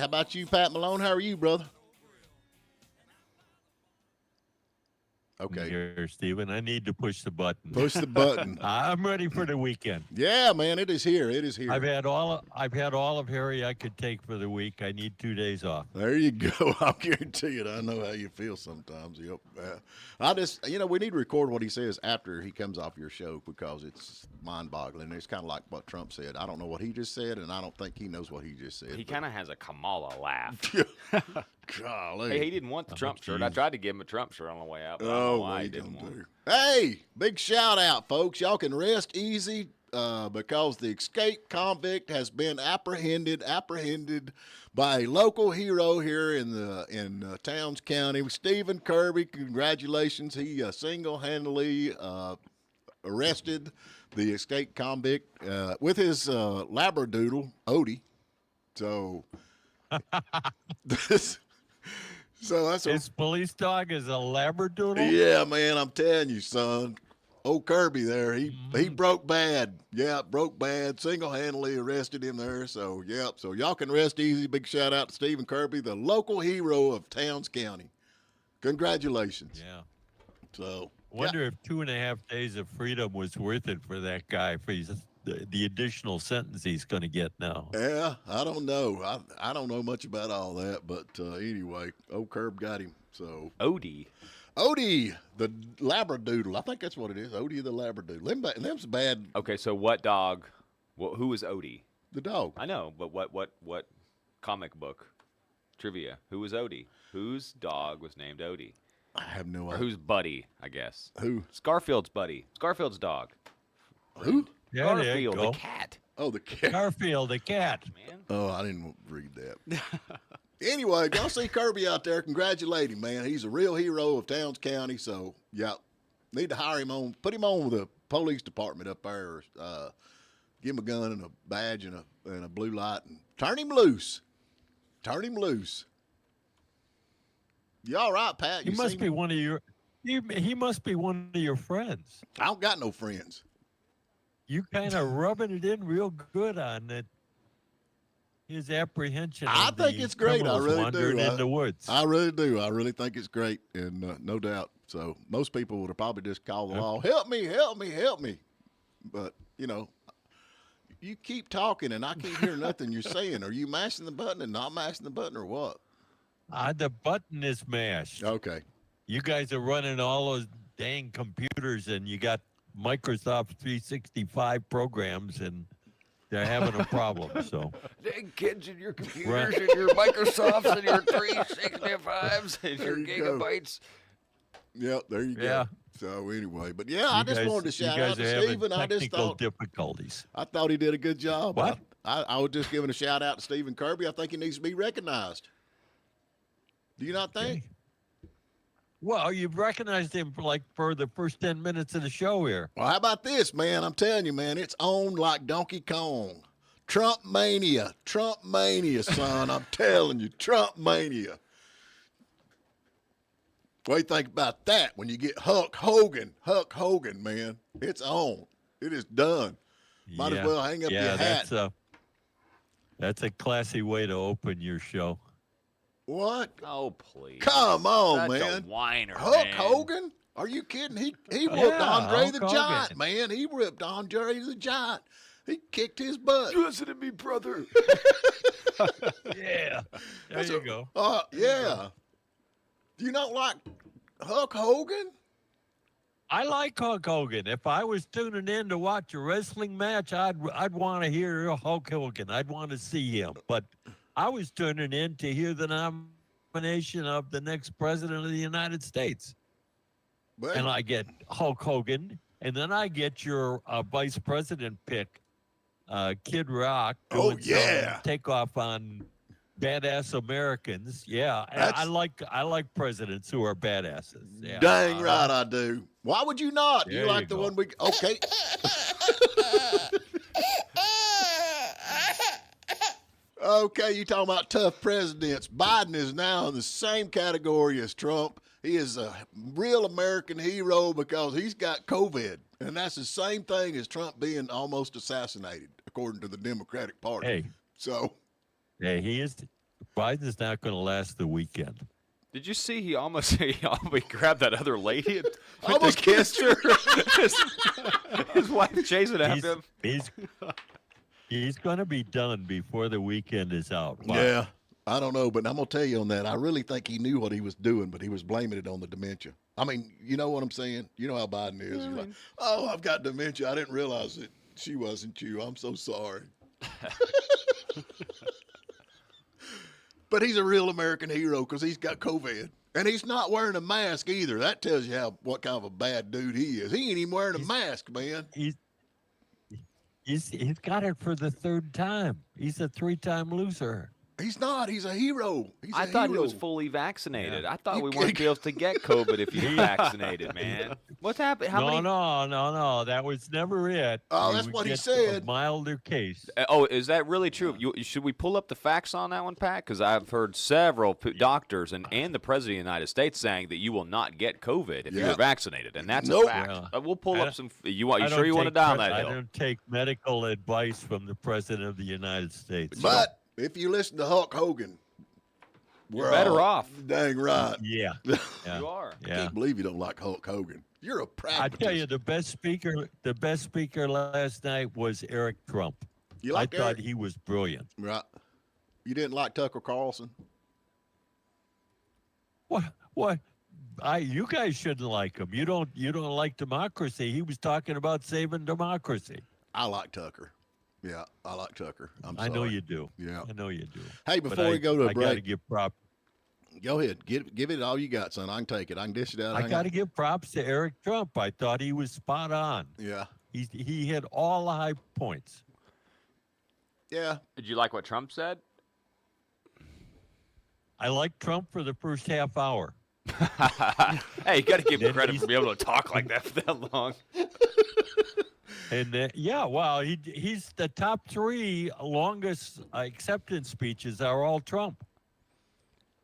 How about you, Pat Malone? How are you, brother? Okay. Here, Stephen. I need to push the button. Push the button. I'm ready for the weekend. Yeah, man, it is here. It is here. I've had all of Harry I could take for the week. I need 2 days off. There you go. I'll guarantee it. I know how you feel sometimes. Yep. I just, we need to record what he says after he comes off your show because it's mind-boggling. It's kind of like what Trump said. I don't know what he just said, and I don't think he knows what he just said. He kind of has a Kamala laugh. Golly. Hey, he didn't want the Trump shirt. I tried to give him a Trump shirt on the way out, but I don't know why he didn't want it. Hey, big shout out, folks. Y'all can rest easy because the escaped convict has been apprehended by a local hero here in Towns County. Stephen Kirby, congratulations. He single-handedly arrested the escaped convict with his labradoodle, Odie. So that's his police dog is a labradoodle. Yeah, man, I'm telling you, son. Old Kirby there, he broke bad. Yeah, broke bad. Single-handedly arrested him there. So, yeah. So y'all can rest easy. Big shout out to Stephen Kirby, the local hero of Towns County. Congratulations. Yeah. So wonder if 2.5 days of freedom was worth it for that guy for the additional sentence he's going to get now. Yeah, I don't know. I don't know much about all that, but anyway, old Kirby got him. So Odie, the labradoodle. I think that's what it is. Odie the labradoodle. Them's bad. Okay, so what dog? Who was Odie? The dog. I know, but what comic book trivia? Who was Odie? Whose dog was named Odie? I have no Or idea. whose buddy? I guess. Who? Scarfield's buddy. Scarfield's dog. Who? Yeah, there you Garfield, go. the cat. Oh, the cat. Garfield, the cat. Man. Oh, I didn't read that. Anyway, y'all see Kirby out there. Congratulate him, man. He's a real hero of Towns County. So, yeah, need to hire him on, put him on with the police department up there. Or, give him a gun and a badge and a blue light and turn him loose. Turn him loose. You all right, Pat? He must be one of your. He must be one of your friends. I don't got no friends. You kind of rubbing it in real good on it. His apprehension. I think it's great. I really wandering do. in the woods. I really do. I really think it's great, and no doubt. So most people would have probably just called the law. Help me! Help me! Help me! But you keep talking, and I can't hear nothing you're saying. Are you mashing the button and not mashing the button, or what? The button is mashed. Okay. You guys are running all those dang computers, and you got Microsoft 365 programs, and they're having a problem. So, Dang kids and your computers and your Microsofts and your 365s and your gigabytes. Yep, there you yeah. go. So anyway, but yeah, I just wanted to shout out to Stephen. I just thought difficulties. I thought he did a good job. What? I was just giving a shout out to Stephen Kirby. I think he needs to be recognized. Do you not think? Okay. Well, you've recognized him for the first 10 minutes of the show here. Well, how about this, man? I'm telling you, man, it's on like Donkey Kong. Trump mania, son. I'm telling you, Trump mania. What do you think about that when you get Hulk Hogan, man? It's on. It is done. Might as well hang up your hat. That's a classy way to open your show. What? Oh, please. Come on, Such man. A whiner, Hulk man. Hogan? Are you kidding? He whooped Andre Hulk the Hogan. Giant, man. He ripped Andre the Giant. He kicked his butt. Listen to me, brother. Yeah. There you go. Yeah. Do you not like Hulk Hogan? I like Hulk Hogan. If I was tuning in to watch a wrestling match, I'd want to hear Hulk Hogan. I'd want to see him. But I was tuning in to hear the nomination of the next president of the United States. Well, And I get Hulk Hogan, and then I get your vice president pick, Kid Rock. Doing some takeoff on badass Americans. Yeah, I like presidents who are badasses. Yeah. dang right I do. Why would you not? There You like you the go. one we... Okay. Okay, you talking about tough presidents. Biden is now in the same category as Trump. He is a real American hero because he's got COVID. And that's the same thing as Trump being almost assassinated, according to the Democratic Party. Hey. So, Yeah, he is. Biden's not going to last the weekend. Did you see he almost he grabbed that other lady and Almost kissed her. his wife chasing after him. He's going to be done before the weekend is out. Wow. Yeah, I don't know, but I'm going to tell you on that. I really think he knew what he was doing, but he was blaming it on the dementia. I mean, you know what I'm saying? You know how Biden is. He's like, oh, I've got dementia. I didn't realize it. She wasn't you. I'm so sorry. But he's a real American hero because he's got COVID. And he's not wearing a mask either. That tells you what kind of a bad dude he is. He ain't even wearing a mask, man. He's got it for the third time. He's a 3-time loser. He's not. He's a hero. I thought he was fully vaccinated. Yeah. I thought we weren't able to get COVID if you're vaccinated, man. What's happened? No. That was never it. Oh, that's what he said. A milder case. Oh, is that really true? Should we pull up the facts on that one, Pat? Because I've heard several doctors and the President of the United States saying that you will not get COVID if you're vaccinated, and that's a fact. We'll pull up some. You sure you want to die on that hill? I don't take medical advice from the President of the United States. But if you listen to Hulk Hogan, we're better off. Dang right. Yeah. You are. I can't believe you don't like Hulk Hogan. You're a pragmatist. I tell you, the best speaker last night was Eric Trump. You like thought he was brilliant. Right. You didn't like Tucker Carlson? What? You guys shouldn't like him. You don't like democracy. He was talking about saving democracy. I like Tucker. Yeah, I like Tucker. I know you do. Yeah, I know you do. Hey, before we go to a break, I got to give props. Go ahead, give it all you got, son. I can take it. I can dish it out. I got to give props to Eric Trump. I thought he was spot on. Yeah, he hit all the high points. Yeah. Did you like what Trump said? I like Trump for the first half hour. Hey, you got to give him credit for being able to talk like that for that long. And he's the top 3 longest acceptance speeches are all Trump.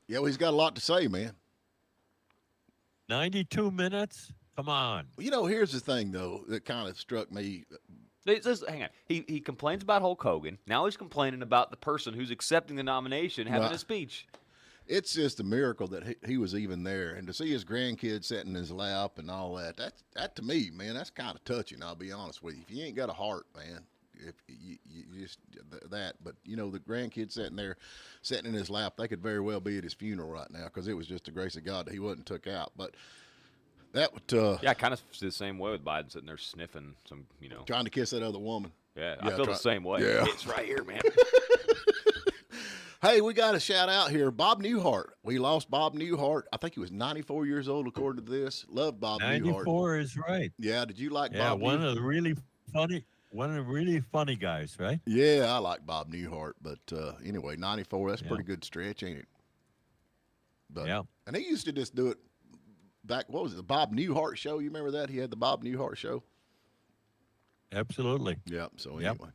Yeah, well, he's got a lot to say, man. 92 minutes? Come on. You know, here's the thing, though, that kind of struck me. Hang on. He complains about Hulk Hogan. Now he's complaining about the person who's accepting the nomination having a speech. It's just a miracle that he was even there, and to see his grandkids sitting in his lap and all that to me, man, that's kind of touching. I'll be honest with you. If you ain't got a heart, man, if you just that, but you know the grandkids sitting in his lap, they could very well be at his funeral right now because it was just the grace of God that he wasn't took out. But that would kind of the same way with Biden sitting there sniffing some, trying to kiss that other woman. Yeah, I feel the same way. Yeah. It's right here, man. Hey, we got a shout out here. Bob Newhart. We lost Bob Newhart. I think he was 94 years old, according to this. Love Bob 94 Newhart. 94 is right. Yeah, did you like Bob? Yeah, one of the really funny guys, right? Yeah, I like Bob Newhart. But anyway, 94, that's a pretty good stretch, ain't it? But, yeah. And he used to just do it back, what was it, the Bob Newhart show? You remember that? He had the Bob Newhart show. Absolutely. Yeah, so anyway.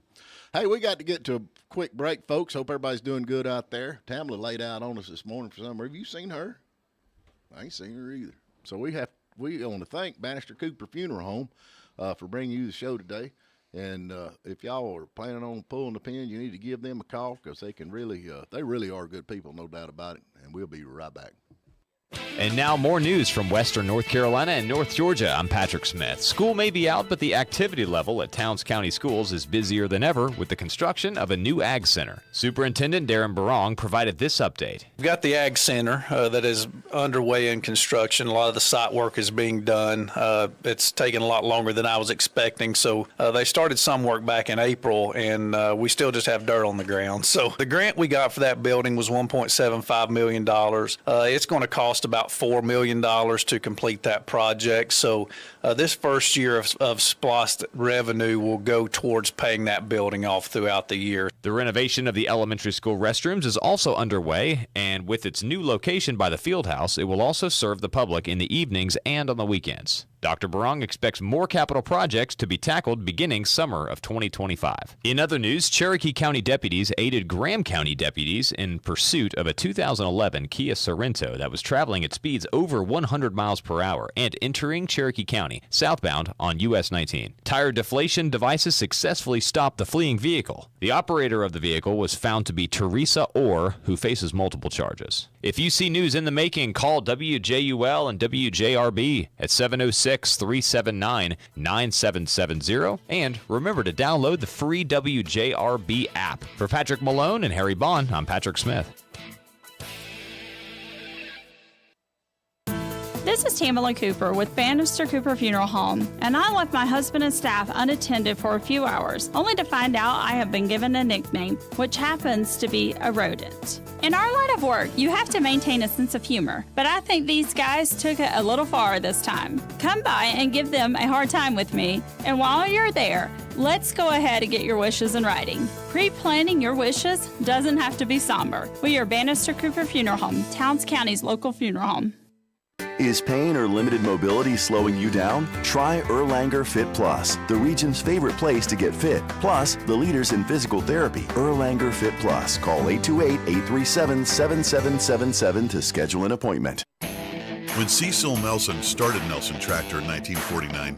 Hey, we got to get to a quick break, folks. Hope everybody's doing good out there. Tamla laid out on us this morning for some reason. Have you seen her? I ain't seen her either. So we want to thank Bannister Cooper Funeral Home for bringing you the show today. And if y'all are planning on pulling the pin, you need to give them a call because they really are good people, no doubt about it. And we'll be right back. And now more news from Western North Carolina and North Georgia. I'm Patrick Smith. School may be out, but the activity level at Towns County Schools is busier than ever with the construction of a new Ag Center. Superintendent Darren Barong provided this update. We've got the Ag Center that is underway in construction. A lot of the site work is being done. It's taken a lot longer than I was expecting. So they started some work back in April, and we still just have dirt on the ground. So the grant we got for that building was $1.75 million. It's going to cost about $4 million to complete that project. So this first year of SPLOST revenue will go towards paying that building off throughout the year. The renovation of the elementary school restrooms is also underway, and with its new location by the field house, it will also serve the public in the evenings and on the weekends. Dr. Barong expects more capital projects to be tackled beginning summer of 2025. In other news, Cherokee County deputies aided Graham County deputies in pursuit of a 2011 Kia Sorento that was traveling at speeds over 100 miles per hour and entering Cherokee County southbound on US 19. Tire deflation devices successfully stopped the fleeing vehicle. The operator of the vehicle was found to be Teresa Orr, who faces multiple charges. If you see news in the making, call WJUL and WJRB at 706-379-9770. And remember to download the free WJRB app. For Patrick Malone and Harry Bond, I'm Patrick Smith. This is Tamala Cooper with Bannister Cooper Funeral Home, and I left my husband and staff unattended for a few hours, only to find out I have been given a nickname, which happens to be a rodent. In our line of work, you have to maintain a sense of humor, but I think these guys took it a little far this time. Come by and give them a hard time with me, and while you're there, let's go ahead and get your wishes in writing. Pre-planning your wishes doesn't have to be somber. We are Bannister Cooper Funeral Home, Towns County's local funeral home. Is pain or limited mobility slowing you down? Try Erlanger Fit Plus, the region's favorite place to get fit. Plus, the leaders in physical therapy. Erlanger Fit Plus. Call 828-837-7777 to schedule an appointment. When Cecil Nelson started Nelson Tractor in 1949,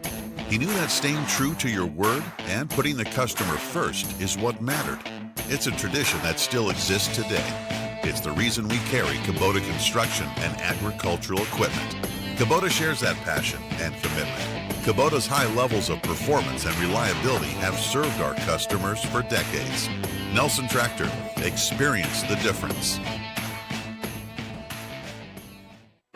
he knew that staying true to your word and putting the customer first is what mattered. It's a tradition that still exists today. It's the reason we carry Kubota construction and agricultural equipment. Kubota shares that passion and commitment. Kubota's high levels of performance and reliability have served our customers for decades. Nelson Tractor, experience the difference.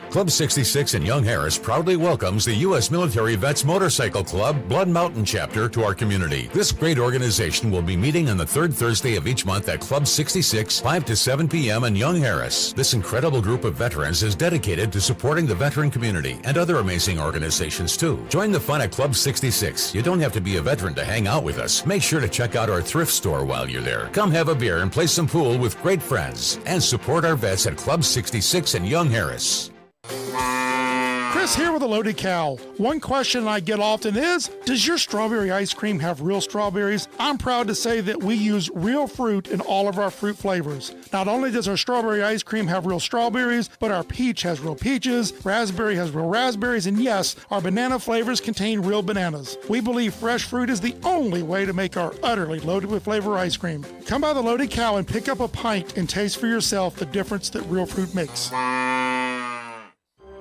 Club 66 in Young Harris proudly welcomes the U.S. Military Vets Motorcycle Club Blood Mountain Chapter to our community. This great organization will be meeting on the third Thursday of each month at Club 66, 5 to 7 p.m. in Young Harris. This incredible group of veterans is dedicated to supporting the veteran community and other amazing organizations too. Join the fun at Club 66. You don't have to be a veteran to hang out with us. Make sure to check out our thrift store while you're there. Come have a beer and play some pool with great friends. And support our vets at Club 66 in Young Harris. Chris here with a Loaded Cow. One question I get often is, does your strawberry ice cream have real strawberries? I'm proud to say that we use real fruit in all of our fruit flavors. Not only does our strawberry ice cream have real strawberries, but our peach has real peaches, raspberry has real raspberries, and yes, our banana flavors contain real bananas. We believe fresh fruit is the only way to make our utterly loaded with flavor ice cream. Come by the Loaded Cow and pick up a pint and taste for yourself the difference that real fruit makes.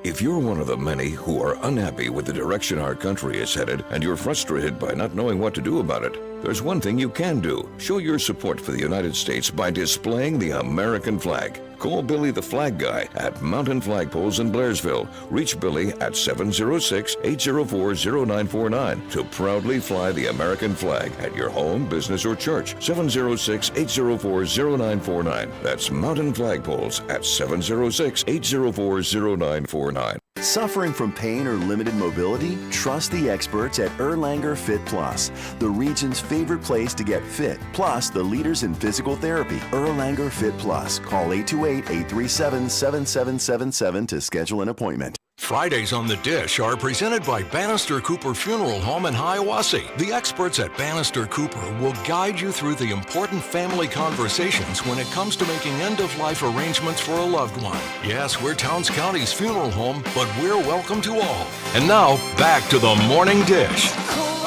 If you're one of the many who are unhappy with the direction our country is headed and you're frustrated by not knowing what to do about it, there's one thing you can do. Show your support for the United States by displaying the American flag. Call Billy the Flag Guy at Mountain Flagpoles in Blairsville. Reach Billy at 706-804-0949 to proudly fly the American flag at your home, business, or church. 706-804-0949. That's Mountain Flagpoles at 706-804-0949. Suffering from pain or limited mobility? Trust the experts at Erlanger Fit Plus, the region's favorite place to get fit. Plus, the leaders in physical therapy. Erlanger Fit Plus. Call 828-837-7777 to schedule an appointment. Fridays on the Dish are presented by Bannister Cooper Funeral Home in Hiawassee. The experts at Bannister Cooper will guide you through the important family conversations when it comes to making end-of-life arrangements for a loved one. Yes, we're Towns County's funeral home, but we're welcome to all. And now, back to the Morning Dish.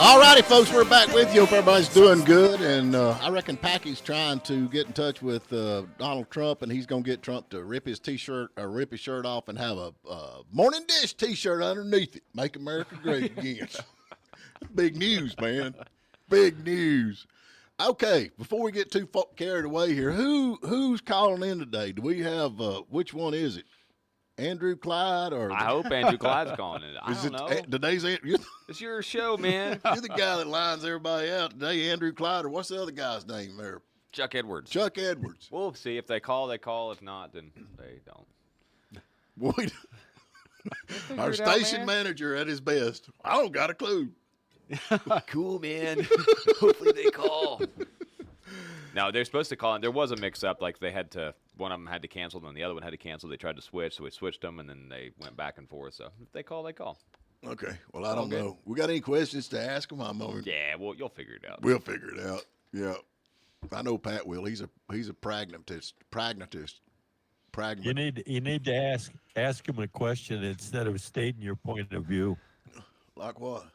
All righty, folks, we're back with you. Hope everybody's doing good. And I reckon Packy's trying to get in touch with Donald Trump, and he's going to get Trump to rip his T-shirt or rip his shirt off and have a Morning Dish T-shirt underneath it. Make America great again. Big news, man. Big news. Okay, before we get too carried away here, who's calling in today? Do we have which one is it? Andrew Clyde, or I hope Andrew Clyde's calling it. I don't know. Today's it's your show, man. You're the guy that lines everybody out today. Andrew Clyde, or what's the other guy's name there? Chuck Edwards. Chuck Edwards. We'll see if they call. They call. If not, then they don't. Our station manager at his best. I don't got a clue. Cool, man. Hopefully they call. No, they're supposed to call, and there was a mix-up. Like they had to, one of them had to cancel, and the other one had to cancel. They tried to switch, so we switched them, and then they went back and forth. So if they call, they call. Okay. Well, I don't know. We got any questions to ask him? Yeah, well, you'll figure it out. We'll figure it out. Yeah. I know Pat will. He's a pragmatist. You need to ask him a question instead of stating your point of view. Like what?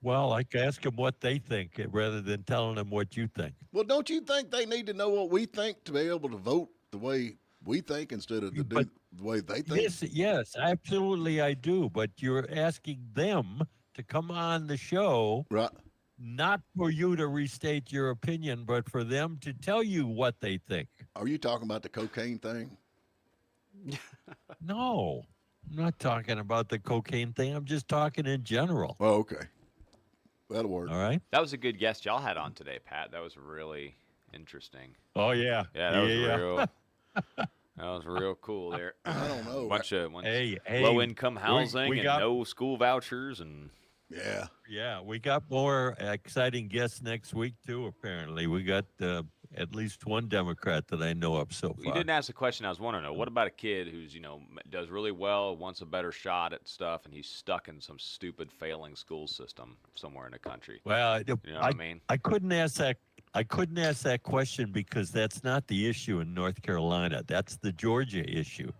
Well, like ask them what they think rather than telling them what you think. Well, don't you think they need to know what we think to be able to vote the way we think instead of the way they think? Yes, absolutely I do. But you're asking them to come on the show, right? Not for you to restate your opinion, but for them to tell you what they think. Are you talking about the cocaine thing? No, I'm not talking about the cocaine thing. I'm just talking in general. Oh, okay. That'll work. All right. That was a good guest y'all had on today, Pat. That was really interesting. Oh, yeah. Yeah, that was real. That was real cool there. I don't know. Bunch of hey, low-income housing we got, and no school vouchers and. Yeah. Yeah, we got more exciting guests next week too. Apparently, we got at least one Democrat that I know of so far. You didn't ask the question I was wondering. What about a kid who's does really well, wants a better shot at stuff, and he's stuck in some stupid failing school system somewhere in the country? Well, you know what I mean? I couldn't ask that. I couldn't ask that question because that's not the issue in North Carolina. That's the Georgia issue.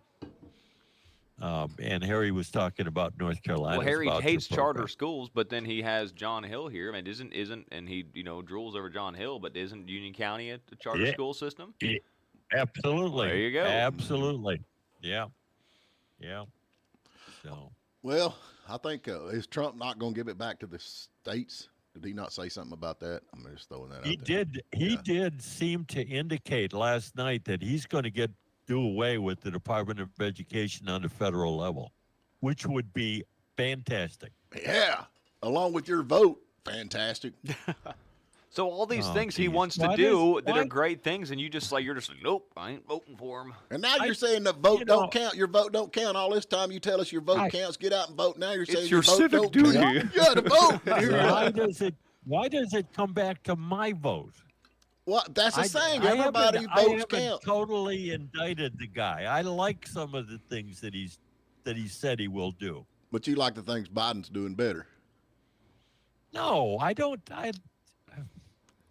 And Harry was talking about North Carolina. Well, Harry hates charter schools, but then he has John Hill here. I mean, isn't, and he drools over John Hill, but isn't Union County a charter school system? Yeah, absolutely. There you go. Absolutely. Yeah. Yeah. So. Well, I think is Trump not going to give it back to the states? Did he not say something about that? I'm just throwing that out there. He did seem to indicate last night that he's going to do away with the Department of Education on the federal level, which would be fantastic. Yeah, along with your vote, fantastic. So all these things he wants to do that are great things, and you're just like, nope, I ain't voting for him. And now you're saying the vote don't count. Your vote don't count. All this time you tell us your vote counts. Get out and vote. Now you're saying your vote civic don't duty. Count. Yeah, the vote. Why does it come back to my vote? Well, that's the thing. Everybody votes count. I haven't totally indicted the guy. I like some of the things that he said he will do. But you like the things Biden's doing better. No, I don't.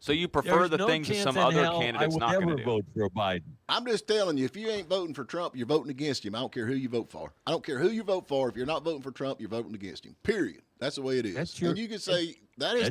So you prefer the things that some other candidate's not going to do? I would never vote for Biden. I'm just telling you, if you ain't voting for Trump, you're voting against him. I don't care who you vote for. I don't care who you vote for. If you're not voting for Trump, you're voting against him. Period. That's the way it is. And you can say that is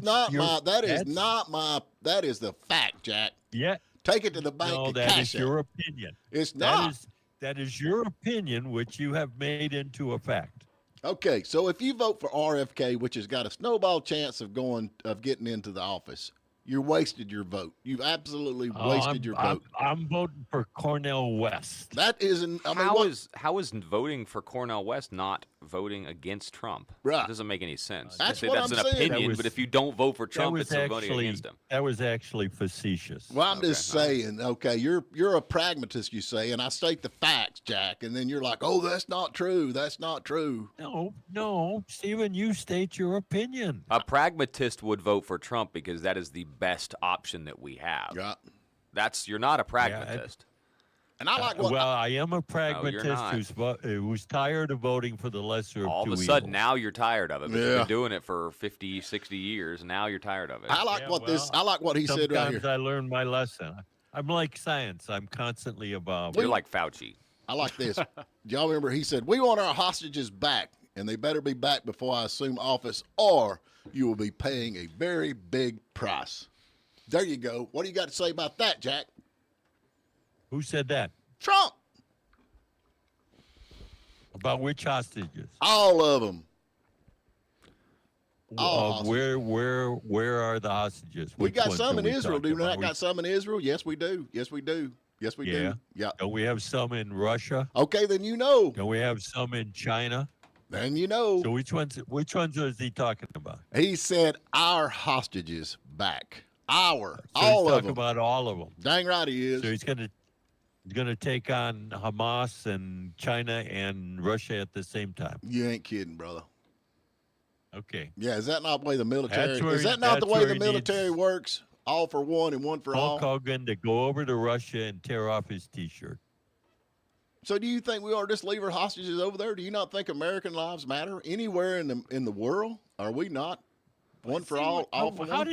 the fact, Jack. Yeah. Take it to the bank and that cash is your opinion. It's not. That is your opinion, which you have made into a fact. Okay, so if you vote for RFK, which has got a snowball chance of getting into the office, you wasted your vote. You've absolutely wasted your vote. I'm voting for Cornel West. That isn't. I mean, how is voting for Cornel West not voting against Trump? Right. It doesn't make any sense. That's what I'm an saying. opinion, but if you don't vote for Trump, it's voting against him. That was actually facetious. Well, I'm just saying. Okay, you're a pragmatist, you say, and I state the facts, Jack, and then you're like, oh, that's not true. That's not true. No, Stephen, you state your opinion. A pragmatist would vote for Trump because that is the best option that we have. Yeah. You're not a pragmatist. And I like I am a pragmatist who's tired of voting for the lesser of two evils. All of a sudden, now you're tired of it. But you've been doing it for 50, 60 years, and now you're tired of it. I like what he said right here. Sometimes I learned my lesson. I'm like science. I'm constantly evolving. You're like Fauci. I like this. Do y'all remember he said, we want our hostages back, and they better be back before I assume office, or you will be paying a very big price. There you go. What do you got to say about that, Jack? Who said that? Trump. About which hostages? All of them. Where are the hostages? We got some in Israel. Do we not got some in Israel? Yes, we do. Yes, we do. Yes, we do. Yeah. Don't we have some in Russia? Okay, then you know. Don't we have some in China? Then you know. So which ones is he talking about? He said our hostages back. All of them. Talking about all of them. Dang right he is. So he's going to take on Hamas and China and Russia at the same time. You ain't kidding, brother. Okay. Yeah, is that not the way the military? Is that not the way the military works? All for one and one for all. Hulk Hogan to go over to Russia and tear off his T-shirt. So do you think we ought to just leave our hostages over there? Do you not think American lives matter anywhere in the world? Are we not one for all for one? How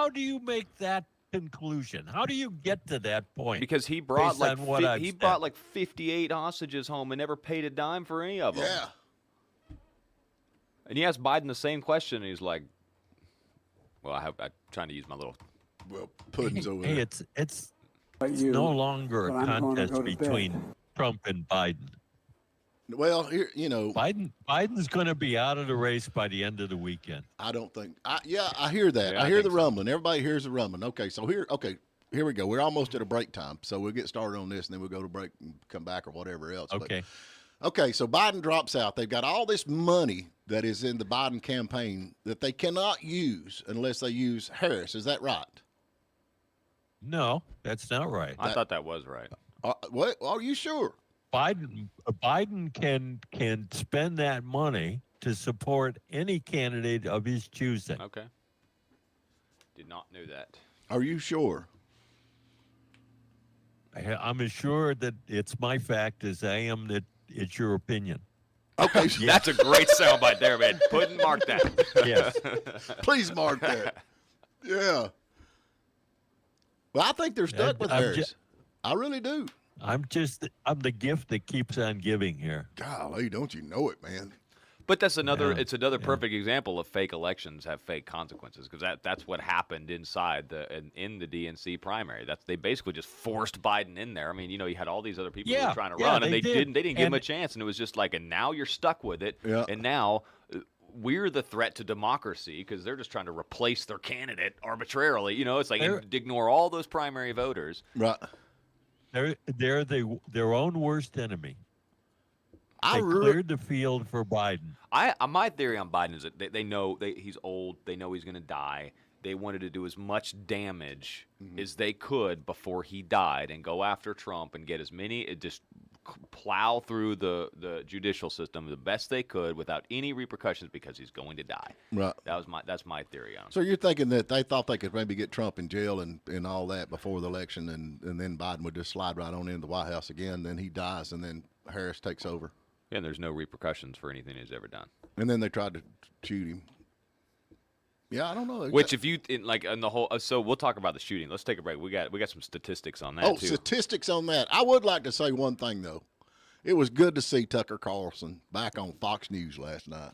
do you make that conclusion? How do you get to that point? Because he brought like 58 hostages home and never paid a dime for any of them. Yeah. And he asked Biden the same question, and he's like, "Well, I'm trying to use my little puddings over there." It's no longer a contest between Trump and Biden. Well, here, Biden's going to be out of the race by the end of the weekend. I don't think. I hear that. Yeah, I hear the rumbling. Everybody hears the rumbling. Okay, so here we go. We're almost at a break time, so we'll get started on this, and then we'll go to break and come back or whatever else. Okay. Okay, so Biden drops out. They've got all this money that is in the Biden campaign that they cannot use unless they use Harris. Is that right? No, that's not right. I thought that was right. What? Are you sure? Biden can spend that money to support any candidate of his choosing. Okay. Did not know that. Are you sure? I'm as sure that it's my fact as I am that it's your opinion. Okay. That's a great soundbite there, man. Mark that. Yes. Please mark that. Yeah. Well, I think they're stuck with Harris. I really do. I'm the gift that keeps on giving here. Golly, don't you know it, man? But that's another. Yeah, it's another perfect example of fake elections have fake consequences, because that's what happened inside in the DNC primary. They basically just forced Biden in there. I mean, you had all these other people who were trying to run, and they didn't give him a chance, and it was just like, and now you're stuck with it, and now we're the threat to democracy because they're just trying to replace their candidate arbitrarily. It's like ignore all those primary voters. Right. They're their own worst enemy. They cleared the field for Biden. My theory on Biden is that they know he's old. They know he's going to die. They wanted to do as much damage as they could before he died and go after Trump and get as many, just plow through the judicial system the best they could without any repercussions because he's going to die. Right. That's my theory on it. So you're thinking that they thought they could maybe get Trump in jail and all that before the election, and then Biden would just slide right on into the White House again. Then he dies, and then Harris takes over. Yeah, and there's no repercussions for anything he's ever done. And then they tried to shoot him. Yeah, I don't know. Which, if you in the whole, so we'll talk about the shooting. Let's take a break. We got some statistics on that. Oh, too. Statistics on that. I would like to say one thing though. It was good to see Tucker Carlson back on Fox News last night.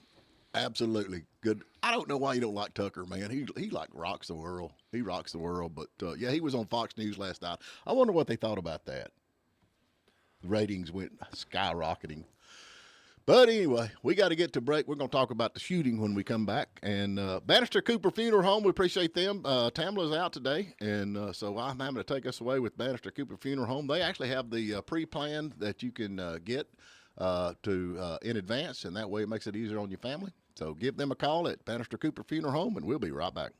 Absolutely good. I don't know why you don't like Tucker, man. He like rocks the world. He rocks the world. But yeah, he was on Fox News last night. I wonder what they thought about that. The ratings went skyrocketing. But anyway, we got to get to break. We're going to talk about the shooting when we come back. And Bannister Cooper Funeral Home, we appreciate them. Tamla's out today, and so I'm having to take us away with Bannister Cooper Funeral Home. They actually have the pre-plan that you can get in advance, and that way it makes it easier on your family. So give them a call at Bannister Cooper Funeral Home, and we'll be right back.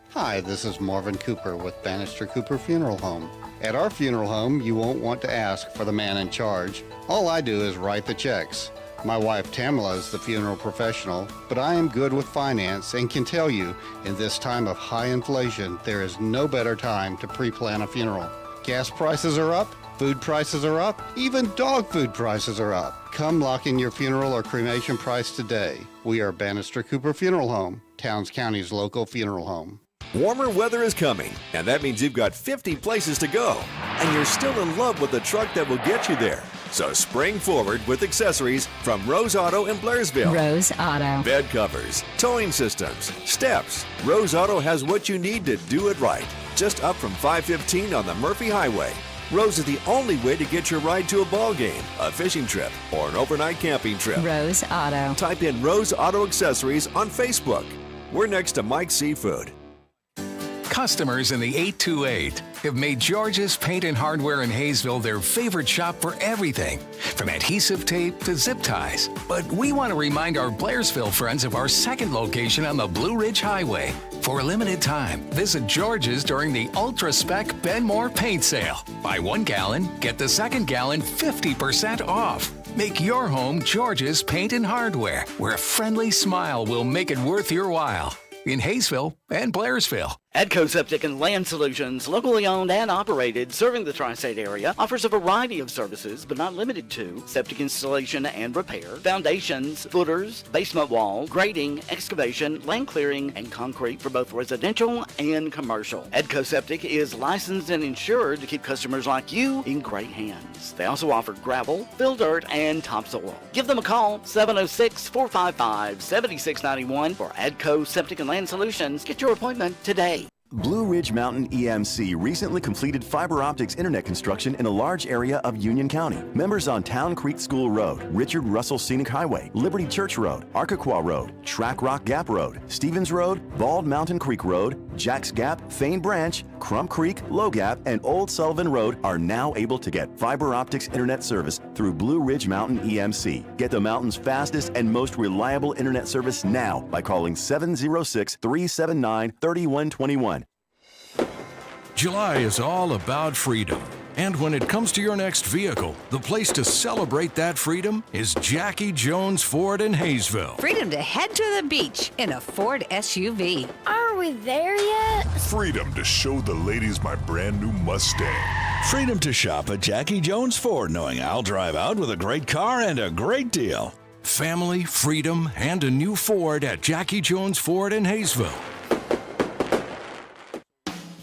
Hi, this is Marvin Cooper with Bannister Cooper Funeral Home. At our funeral home, you won't want to ask for the man in charge. All I do is write the checks. My wife Tamla is the funeral professional, but I am good with finance and can tell you, in this time of high inflation, there is no better time to pre-plan a funeral. Gas prices are up, food prices are up, even dog food prices are up. Come lock in your funeral or cremation price today. We are Bannister Cooper Funeral Home, Towns County's local funeral home. Warmer weather is coming, and that means you've got 50 places to go, and you're still in love with the truck that will get you there. So spring forward with accessories from Rose Auto in Blairsville. Rose Auto. Bed covers, towing systems, steps. Rose Auto has what you need to do it right. Just up from 515 on the Murphy Highway. Rose is the only way to get your ride to a ball game, a fishing trip, or an overnight camping trip. Rose Auto. Type in Rose Auto Accessories on Facebook. We're next to Mike's Seafood. Customers in the 828 have made George's Paint and Hardware in Hayesville their favorite shop for everything, from adhesive tape to zip ties. But we want to remind our Blairsville friends of our second location on the Blue Ridge Highway. For a limited time, visit George's during the Ultra Spec Benmore Paint Sale. Buy 1 gallon, get the second gallon 50% off. Make your home George's Paint and Hardware, where a friendly smile will make it worth your while. In Hayesville, and Blairsville. Adco Septic and Land Solutions, locally owned and operated, serving the tri-state area, offers a variety of services, but not limited to septic installation and repair, foundations, footers, basement wall, grading, excavation, land clearing, and concrete for both residential and commercial. Adco Septic is licensed and insured to keep customers like you in great hands. They also offer gravel, fill dirt, and topsoil. Give them a call, 706-455-7691 for Adco Septic and Land Solutions. Get your appointment today. Blue Ridge Mountain EMC recently completed fiber optics internet construction in a large area of Union County. Members on Town Creek School Road, Richard Russell Scenic Highway, Liberty Church Road, Arkaquah Road, Track Rock Gap Road, Stevens Road, Bald Mountain Creek Road, Jacks Gap, Fane Branch, Crump Creek, Low Gap, and Old Sullivan Road are now able to get fiber optics internet service through Blue Ridge Mountain EMC. Get the mountain's fastest and most reliable internet service now by calling 706-379-3121. July is all about freedom. And when it comes to your next vehicle, the place to celebrate that freedom is Jackie Jones Ford in Hayesville. Freedom to head to the beach in a Ford SUV. Are we there yet? Freedom to show the ladies my brand new Mustang. Freedom to shop at Jackie Jones Ford knowing I'll drive out with a great car and a great deal. Family, freedom, and a new Ford at Jackie Jones Ford in Hayesville.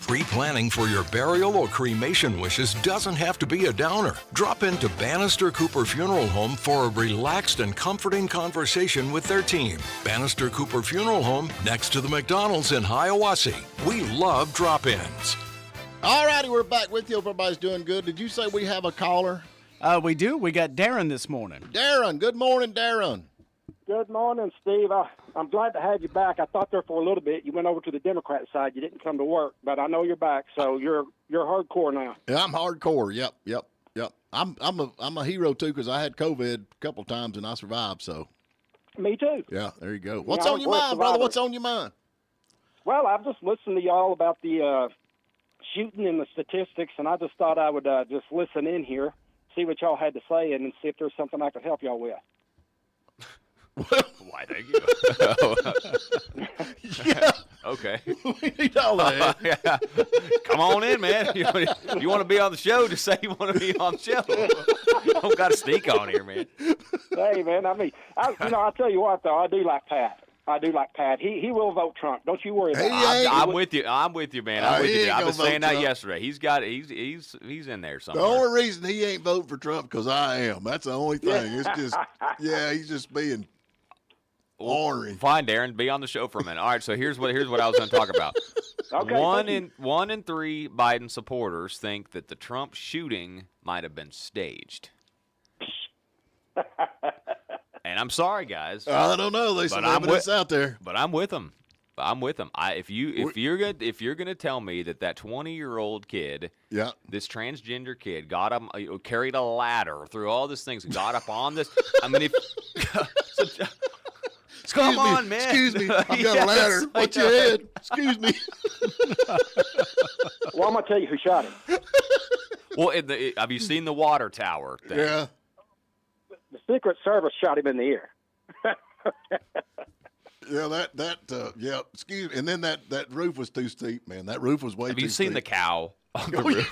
Pre-planning for your burial or cremation wishes doesn't have to be a downer. Drop into Bannister Cooper Funeral Home for a relaxed and comforting conversation with their team. Bannister Cooper Funeral Home, next to the McDonald's in Hiawassee. We love drop-ins. All righty, we're back with you. Hope everybody's doing good. Did you say we have a caller? We do. We got Darren this morning. Darren, good morning, Darren. Good morning, Steve. I'm glad to have you back. I thought there for a little bit. You went over to the Democrat side. You didn't come to work, but I know you're back, so you're hardcore now. Yeah, I'm hardcore. Yep. I'm a hero too because I had COVID a couple times and I survived. So. Me too. Yeah, there you go. What's on your mind, brother? What's on your mind? Well, I've just listened to y'all about the shooting and the statistics, and I just thought I would just listen in here, see what y'all had to say, and see if there's something I could help y'all with. Why, thank you. Yeah. Okay. We need all that. Yeah. Come on in, man. You want to be on the show, just say you want to be on the show. You don't got to sneak on here, man. Hey, man, I tell you what, though, I do like Pat. He will vote Trump. Don't you worry about it. I'm with you, man. I'm with you. I've been saying that yesterday. He's in there somewhere. The only reason he ain't voting for Trump because I am. That's the only thing. It's just, he's just being ornery. Fine, Darren, be on the show for a minute. All right, so here's what I was going to talk about. Okay, one in three Biden supporters think that the Trump shooting might have been staged. And I'm sorry, guys. I don't know. There's some evidence out there. But I'm with them. If you're gonna tell me that 20-year-old kid, this transgender kid, got up, carried a ladder through all these things, got up on this. I mean, come on, man. Excuse me. I've got a ladder. What's your head? Excuse me. Well, I'm gonna tell you who shot him. Well, have you seen the water tower thing? Yeah. The Secret Service shot him in the ear. Yeah, excuse me. And then that roof was too steep, man. That roof was way too steep. Have you seen the cow on the roof?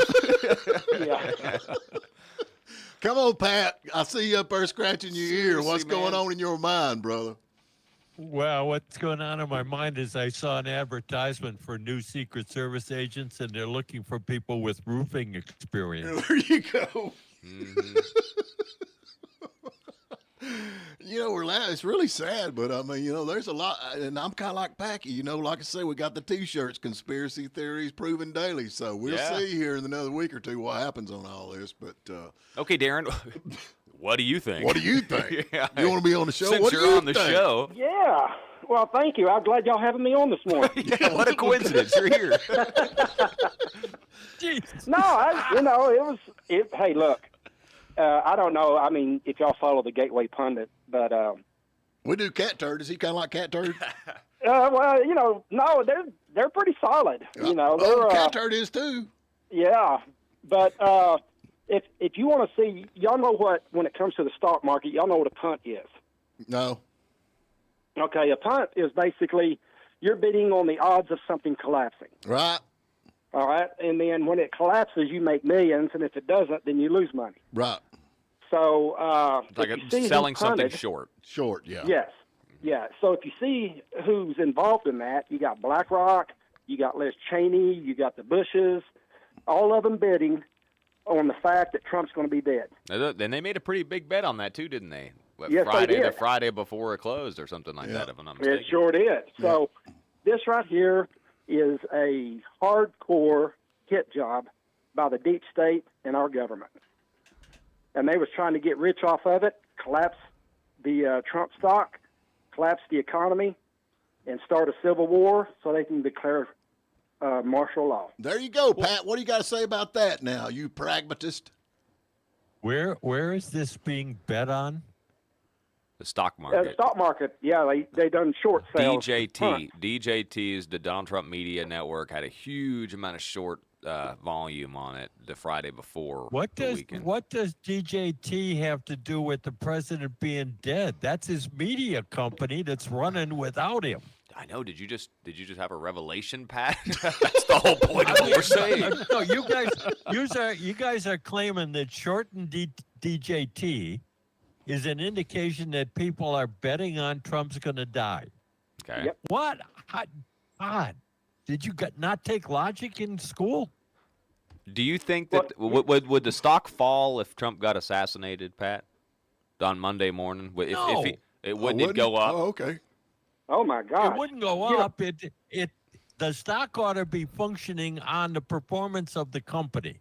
Yeah. Come on, Pat. I see you up there scratching your ear. What's going on in your mind, brother? Well, what's going on in my mind is I saw an advertisement for new Secret Service agents, and they're looking for people with roofing experience. There you go. Mm-hmm. We're laughing. It's really sad, but I mean, there's a lot, and I'm kind of like Packy. Like I say, we got the T-shirts, conspiracy theories proven daily. So we'll see here in another week or two what happens on all this. But okay, Darren, what do you think? What do you think? Yeah. You want to be on the show? Since what you're do you on the show. Yeah. Well, thank you. I'm glad y'all having me on this morning. Yeah, what a coincidence. You're here. No, hey, look. I don't know. I mean, if y'all follow the Gateway Pundit, but we do Cat Turd. Is he kind of like Cat Turd? Well, no, they're pretty solid. Cat Turd is too. Yeah, but if you want to see, y'all know what when it comes to the stock market, y'all know what a punt is. No. Okay, a punt is basically you're bidding on the odds of something collapsing. Right. All right, and then when it collapses, you make millions, and if it doesn't, then you lose money. Right. So It's like selling something short. Short, yeah. Yes. Yeah. So if you see who's involved in that, you got BlackRock, you got Liz Cheney, you got the Bushes, all of them bidding on the fact that Trump's going to be dead. Then they made a pretty big bet on that too, didn't they? What, Yes, they did. The Friday before it closed or something like that, if I'm not mistaken. It sure did. So this right here is a hardcore hit job by the deep state and our government. And they was trying to get rich off of it, collapse the Trump stock, collapse the economy, and start a civil war so they can declare martial law. There you go, Pat. What do you got to say about that now, you pragmatist? Where is this being bet on? The stock market. The stock market, yeah, they done short sales. DJT's, the Donald Trump Media Network, had a huge amount of short volume on it the Friday before the weekend. What does DJT have to do with the president being dead? That's his media company that's running without him. I know. Did you just have a revelation, Pat? That's the whole point of what we're saying. No, you guys are claiming that shortened DJT is an indication that people are betting on Trump's going to die. Okay. Yep. What? God, did you not take logic in school? Do you think that would the stock fall if Trump got assassinated, Pat, on Monday morning? No. Wouldn't go up? Oh, okay. Oh my God! It wouldn't go up. The stock ought to be functioning on the performance of the company.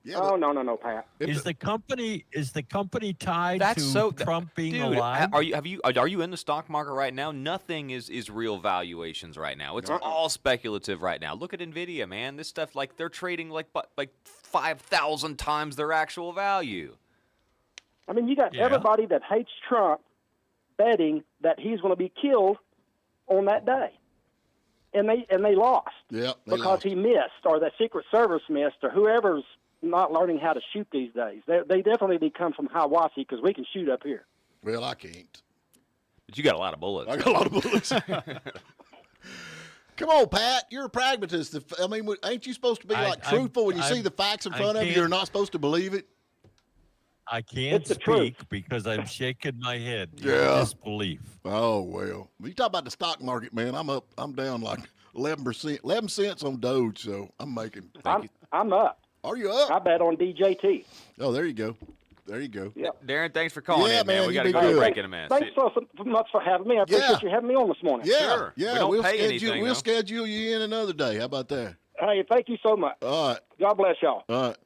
Yeah, no, Pat. Is the company tied to Trump being dude, alive? Are you in the stock market right now? Nothing is real valuations right now. It's all speculative right now. Look at Nvidia, man. This stuff, like, they're trading like 5,000 times their actual value. I mean, you got everybody that hates Trump betting that he's going to be killed on that day, and they lost because he missed, or the Secret Service missed, or whoever's not learning how to shoot these days. They definitely need to come from Hiawassee because we can shoot up here. Well, I can't. But you got a lot of bullets. I got a lot of bullets. Come on, Pat. You're a pragmatist. I mean, ain't you supposed to be truthful when you see the facts in front of you? You're not supposed to believe it. I can't speak because I'm shaking my head in disbelief. Oh, well. You talk about the stock market, man. I'm down like 11%, 11 cents on Doge, so I'm making. I'm up. Are you up? I bet on DJT. Oh, there you go. There you go. Yeah. Darren, thanks for calling in, man. We got to go break in a minute. Thanks so much for having me. I appreciate you having me on this morning. Yeah, sure. Yeah. We'll schedule you in another day. How about that? Hey, thank you so much. All right. God bless y'all. All right.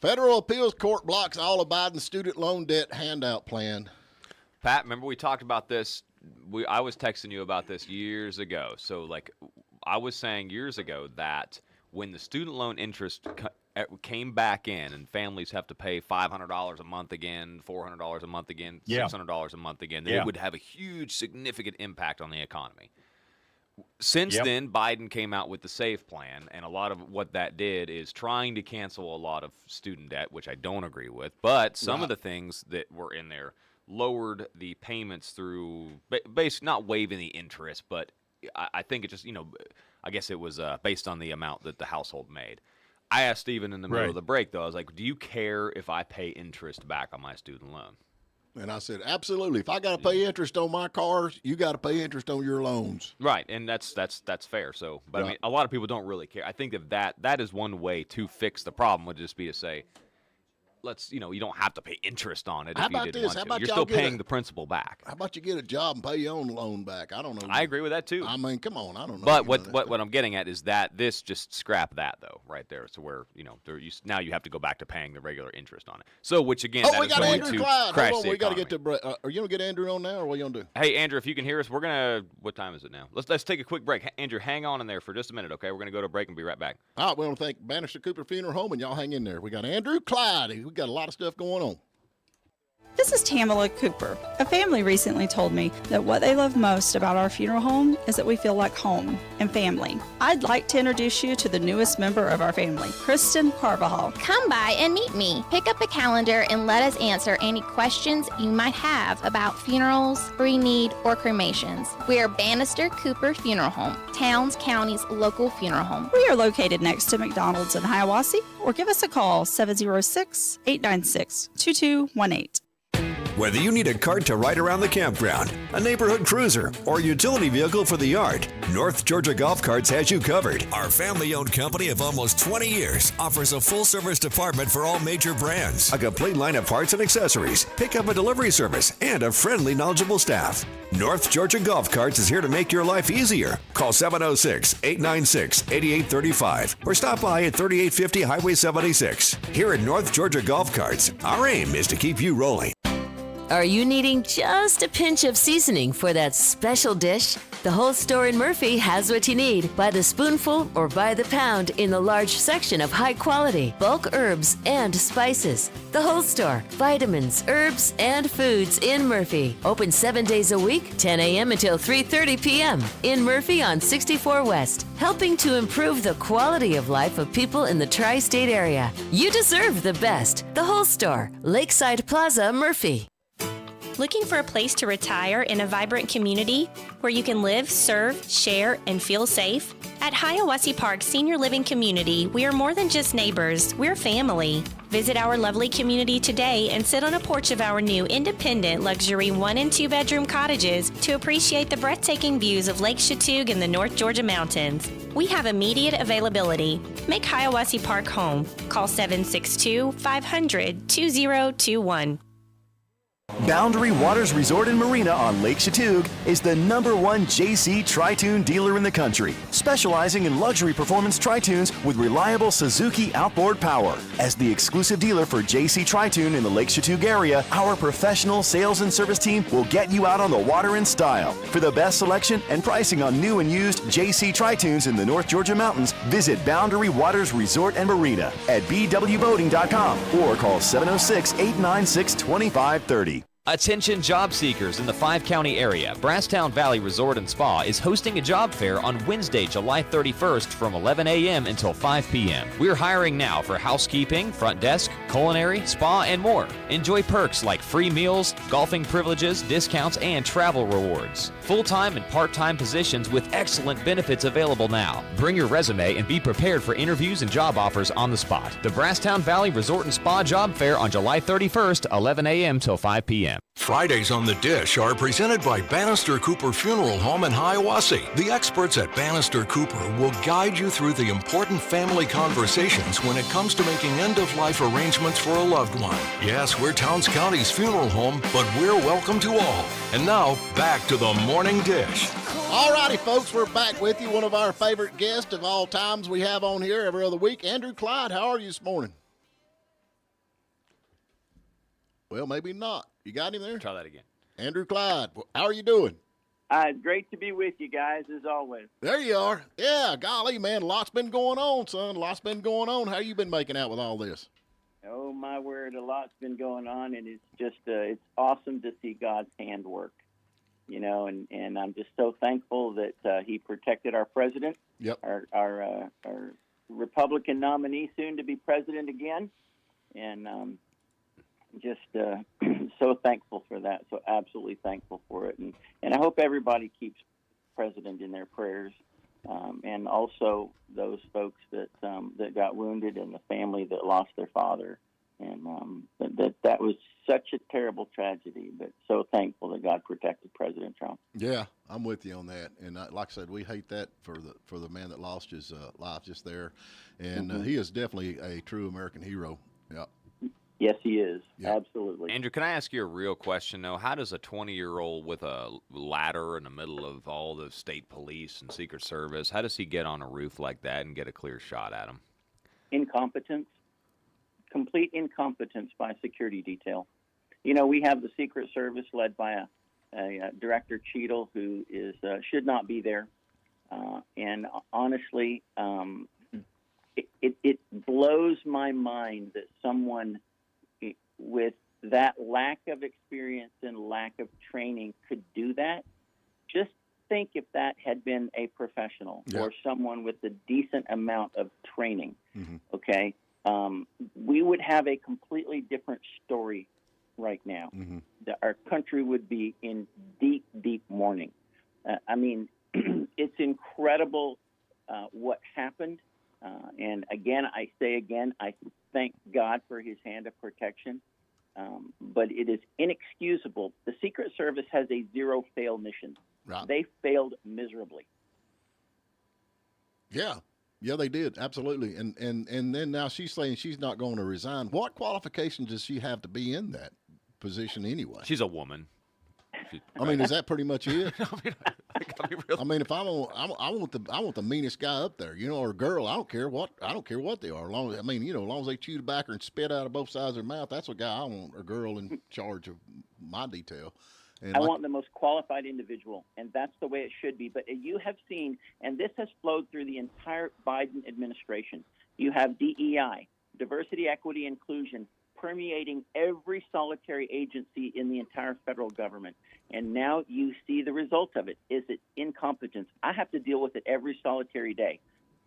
Federal Appeals Court blocks all of Biden's student loan debt handout plan. Pat, remember we talked about this? I was texting you about this years ago. So, like, I was saying years ago that when the student loan interest came back in and families have to pay $500 a month again, $400 a month again, $600 a month again, then it would have a huge, significant impact on the economy. Since then, Biden came out with the SAFE plan, and a lot of what that did is trying to cancel a lot of student debt, which I don't agree with. But some of the things that were in there lowered the payments through, basically not waiving the interest, but I think it just, I guess it was based on the amount that the household made. I asked Stephen in the middle of the break, though, I was like, do you care if I pay interest back on my student loan? And I said, absolutely. If I got to pay interest on my cars, you got to pay interest on your loans. Right, and that's fair. So, but I mean, a lot of people don't really care. I think that is one way to fix the problem, would just be to say, let's, you don't have to pay interest on it. How if you about didn't this? want How to. about You're y'all still paying the principal back. How about you get a job and pay your own loan back? I don't know. I agree with that too. I mean, come on, I don't know. But what I'm getting at is that this just scrap that though, right there. So where now you have to go back to paying the regular interest on it. So which again, that we is got going Andrew to Clyde. crash Hold on, the we got to economy. get to break. Are you gonna get Andrew on now, or what you gonna do? Hey Andrew, if you can hear us, we're gonna. What time is it now? Let's take a quick break. Andrew, hang on in there for just a minute, okay? We're gonna go to a break and be right back. All right, we want to thank Bannister Cooper Funeral Home, and y'all hang in there. We got Andrew Clyde. We got a lot of stuff going on. This is Tamala Cooper. A family recently told me that what they love most about our funeral home is that we feel like home and family. I'd like to introduce you to the newest member of our family, Kristen Carvajal. Come by and meet me. Pick up a calendar and let us answer any questions you might have about funerals, pre-need, or cremations. We are Bannister Cooper Funeral Home, Towns County's local funeral home. We are located next to McDonald's in Hiawassee, or give us a call 706-896-2218. Whether you need a cart to ride around the campground, a neighborhood cruiser, or utility vehicle for the yard, North Georgia Golf Carts has you covered. Our family-owned company of almost 20 years offers a full-service department for all major brands, a complete line of parts and accessories, pickup and delivery service, and a friendly, knowledgeable staff. North Georgia Golf Carts is here to make your life easier. Call 706-896-8835 or stop by at 3850 Highway 76. Here at North Georgia Golf Carts, our aim is to keep you rolling. Are you needing just a pinch of seasoning for that special dish? The whole store in Murphy has what you need by the spoonful or by the pound in the large section of high quality bulk herbs and spices. The whole store, vitamins, herbs, and foods in Murphy. Open 7 days a week, 10 a.m. until 3:30 p.m. in Murphy on 64 West, helping to improve the quality of life of people in the tri-state area. You deserve the best. The whole store, Lakeside Plaza, Murphy. Looking for a place to retire in a vibrant community where you can live, serve, share, and feel safe? At Hiawassee Park Senior Living Community, we are more than just neighbors, we're family. Visit our lovely community today and sit on a porch of our new independent luxury 1 and 2 bedroom cottages to appreciate the breathtaking views of Lake Chattooga and the North Georgia mountains. We have immediate availability. Make Hiawassee Park home. Call 762-500-2021. Boundary Waters Resort and Marina on Lake Chattooga is the #1 JC Tri-Tune dealer in the country, specializing in luxury performance tri-tunes with reliable Suzuki outboard power. As the exclusive dealer for JC Tri-Tune in the Lake Chattooga area, our professional sales and service team will get you out on the water in style. For the best selection and pricing on new and used JC Tri-Tunes in the North Georgia mountains, visit Boundary Waters Resort and Marina at bwboating.com or call 706-896-2530. Attention job seekers in the 5-county area. Brasstown Valley Resort and Spa is hosting a job fair on Wednesday, July 31st from 11 a.m. until 5 p.m. We're hiring now for housekeeping, front desk, culinary, spa, and more. Enjoy perks like free meals, golfing privileges, discounts, and travel rewards. Full-time and part-time positions with excellent benefits available now. Bring your resume and be prepared for interviews and job offers on the spot. The Brasstown Valley Resort and Spa Job Fair on July 31st, 11 a.m. till 5 p.m. Fridays on the Dish are presented by Bannister Cooper Funeral Home in Hiawassee. The experts at Bannister Cooper will guide you through the important family conversations when it comes to making end-of-life arrangements for a loved one. Yes, we're Towns County's funeral home, but we're welcome to all. And now, back to the Morning Dish. All righty, folks, we're back with you. One of our favorite guests of all times we have on here every other week, Andrew Clyde. How are you this morning? Well, maybe not. You got him there? Try that again. Andrew Clyde, how are you doing? Great to be with you guys, as always. There you are. Yeah, golly, man, lots been going on, son. Lots been going on. How you been making out with all this? Oh, my word, a lot's been going on, and it's just it's awesome to see God's hand work, you know, and I'm just so thankful that he protected our president, our Republican nominee, soon to be president again, and just so thankful for that, so absolutely thankful for it. And I hope everybody keeps President in their prayers, and also those folks that got wounded and the family that lost their father. And that was such a terrible tragedy, but so thankful that God protected President Trump. Yeah, I'm with you on that. And like I said, we hate that for the man that lost his life just there. And he is definitely a true American hero. Yeah. Yes, he is. Yep. Absolutely. Andrew, can I ask you a real question, though? How does a 20-year-old with a ladder in the middle of all the state police and Secret Service, how does he get on a roof like that and get a clear shot at him? Incompetence. Complete incompetence by security detail. You know, we have the Secret Service led by a Director Cheadle who should not be there. And honestly, it blows my mind that someone with that lack of experience and lack of training could do that. Just think if that had been a professional or someone with a decent amount of training, okay, we would have a completely different story right now. Our country would be in deep, deep mourning. I mean, it's incredible what happened. And again, I thank God for his hand of protection. But it is inexcusable. The Secret Service has a zero-fail mission. Right. They failed miserably. Yeah, they did, absolutely. And then now she's saying she's not going to resign. What qualifications does she have to be in that position anyway? She's a woman. I mean, is that pretty much it? I mean, if I want the meanest guy up there, or girl. I don't care what they are. As long as they chew tobacco and spit out of both sides of their mouth, that's a guy I want. A girl in charge of my detail. And I want the most qualified individual, and that's the way it should be. But you have seen, and this has flowed through the entire Biden administration. You have DEI, diversity, equity, inclusion, permeating every solitary agency in the entire federal government. And now you see the result of it. Is it incompetence? I have to deal with it every solitary day,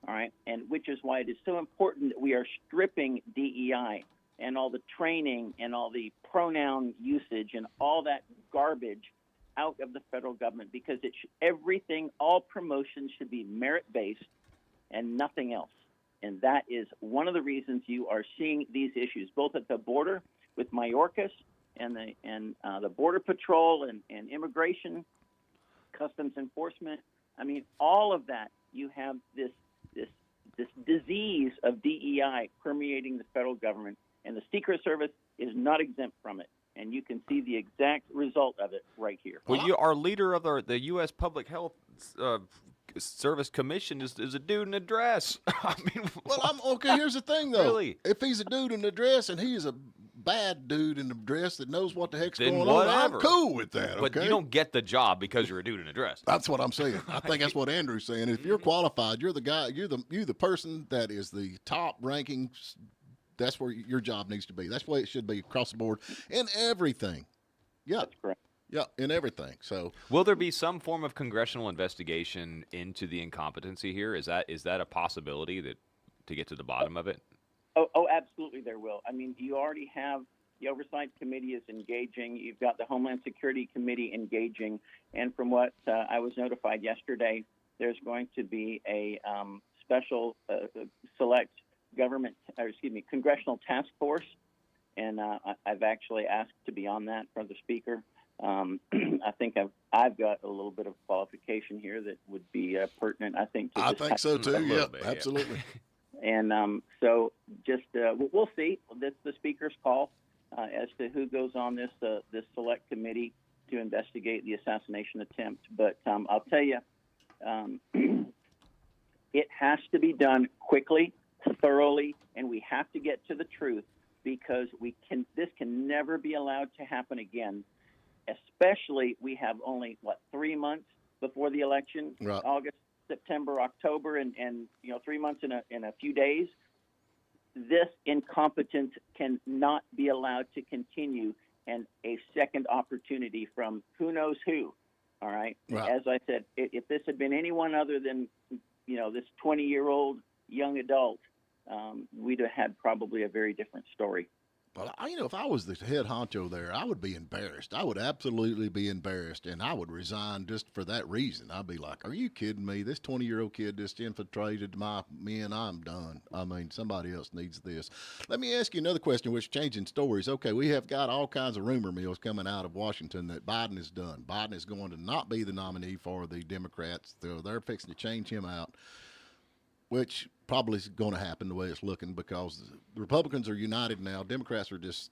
all right? And which is why it is so important that we are stripping DEI and all the training and all the pronoun usage and all that garbage out of the federal government, because everything, all promotions should be merit-based and nothing else. And that is one of the reasons you are seeing these issues, both at the border with Mayorkas and the Border Patrol and immigration, customs enforcement. I mean, all of that, you have this disease of DEI permeating the federal government, and the Secret Service is not exempt from it. And you can see the exact result of it right here. Well, our leader of the U.S. Public Health Service Commission is a dude in a dress. I mean, okay. Here's the thing, though. Really? If he's a dude in a dress and he is a bad dude in a dress that knows what the heck's then going whatever. on, I'm cool with that. But you don't get the job because you're a dude in a dress. That's what I'm saying. I think that's what Andrew's saying. If you're qualified, you're the guy. You're the person that is the top ranking. That's where your job needs to be. That's the way it should be across the board in everything. Yeah, that's correct. Yeah, in everything. So, will there be some form of congressional investigation into the incompetency here? Is that a possibility to get to the bottom of it? Oh, absolutely, there will. I mean, you already have the Oversight Committee is engaging. You've got the Homeland Security Committee engaging, and from what I was notified yesterday, there's going to be a special select congressional task force, and I've actually asked to be on that from the Speaker. I think I've got a little bit of qualification here that would be pertinent. I think so too. Yeah, absolutely. And so just we'll see. That's the Speaker's call as to who goes on this select committee to investigate the assassination attempt. But I'll tell you, it has to be done quickly, thoroughly, and we have to get to the truth, because this can never be allowed to happen again. Especially, we have only 3 months before the election, right. August, September, October, and 3 months in a few days. This incompetence cannot be allowed to continue, and a second opportunity from who knows who. All right. As I said, if this had been anyone other than this 20-year-old young adult, we'd have had probably a very different story. Well, if I was the head honcho there, I would be embarrassed. I would absolutely be embarrassed, and I would resign just for that reason. I'd be like, are you kidding me? This 20-year-old kid just infiltrated my men. I'm done. I mean, somebody else needs this. Let me ask you another question, which is changing stories. Okay, we have got all kinds of rumor mills coming out of Washington that Biden is done. Biden is going to not be the nominee for the Democrats. They're fixing to change him out, which probably is going to happen the way it's looking, because the Republicans are united now. Democrats are just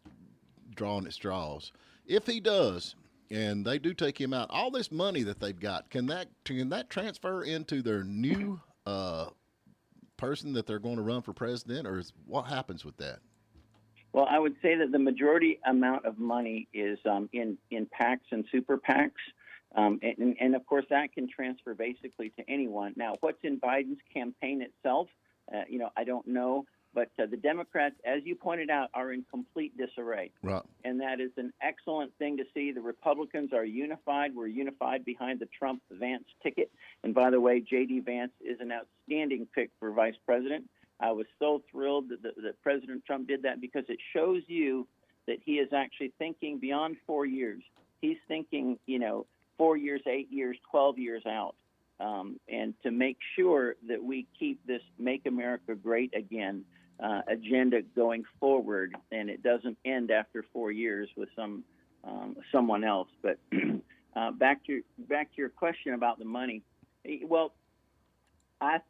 drawing at straws. If he does, and they do take him out, all this money that they've got, can that transfer into their new person that they're going to run for president, or what happens with that? Well, I would say that the majority amount of money is in PACs and super PACs. And of course, that can transfer basically to anyone. Now, what's in Biden's campaign itself, I don't know. But the Democrats, as you pointed out, are in complete disarray. Right. And that is an excellent thing to see. The Republicans are unified. We're unified behind the Trump-Vance ticket. And by the way, J.D. Vance is an outstanding pick for vice president. I was so thrilled that President Trump did that, because it shows you that he is actually thinking beyond 4 years. He's thinking, 4 years, 8 years, 12 years out. And to make sure that we keep this Make America Great Again agenda going forward, and it doesn't end after 4 years with someone else. But back to your question about the money. Well, I